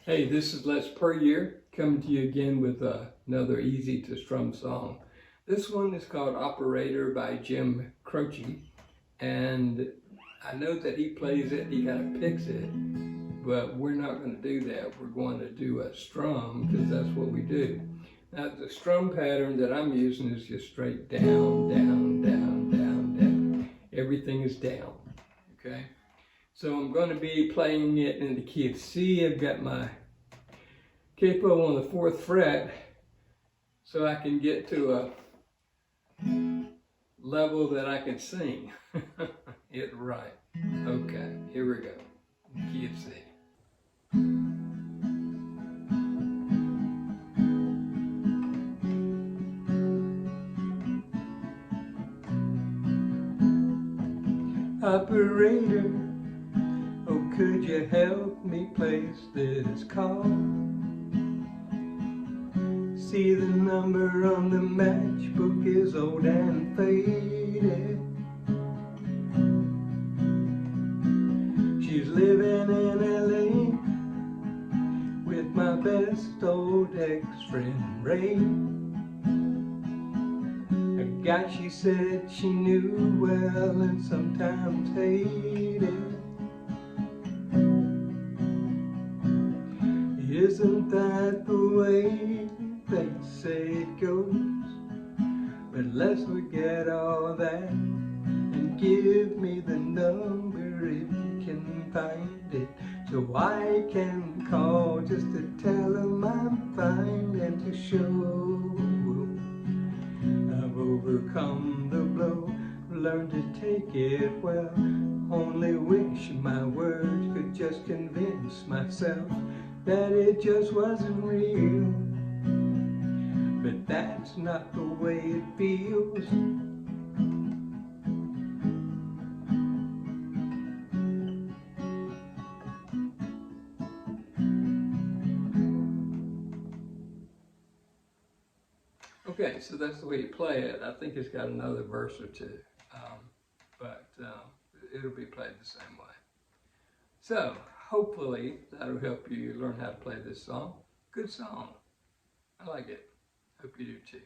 Hey, this is Les Per Year coming to you again with another easy to strum song. This one is called Operator by Jim Croce, and I know that he plays it, he kind of picks it, but we're not going to do that. We're going to do a strum because that's what we do. Now the strum pattern that I'm using is just straight down, down, down, down, down. Everything is down, okay? So I'm going to be playing it in the key of C. I've got my capo on the 4th fret so I can get to a level that I can sing it right. Okay, here we go. Key of C. Operator, oh, could you help me place this call? See, the number on the matchbook is old and faded. She's living in LA with my best old ex-friend Ray, a guy she said she knew well and sometimes hated. Isn't that the way they say it goes? But let's forget all that and give me the number if you can find it, so I can call just to tell them I'm fine and to show I've overcome the blow, learned to take it well. Only wish my words could just convince myself that it just wasn't real, but that's not the way it feels. Okay, so that's the way you play it. I think it's got another verse or two, but it'll be played the same way. So hopefully that'll help you learn how to play this song. Good song. I like it. Hope you do too.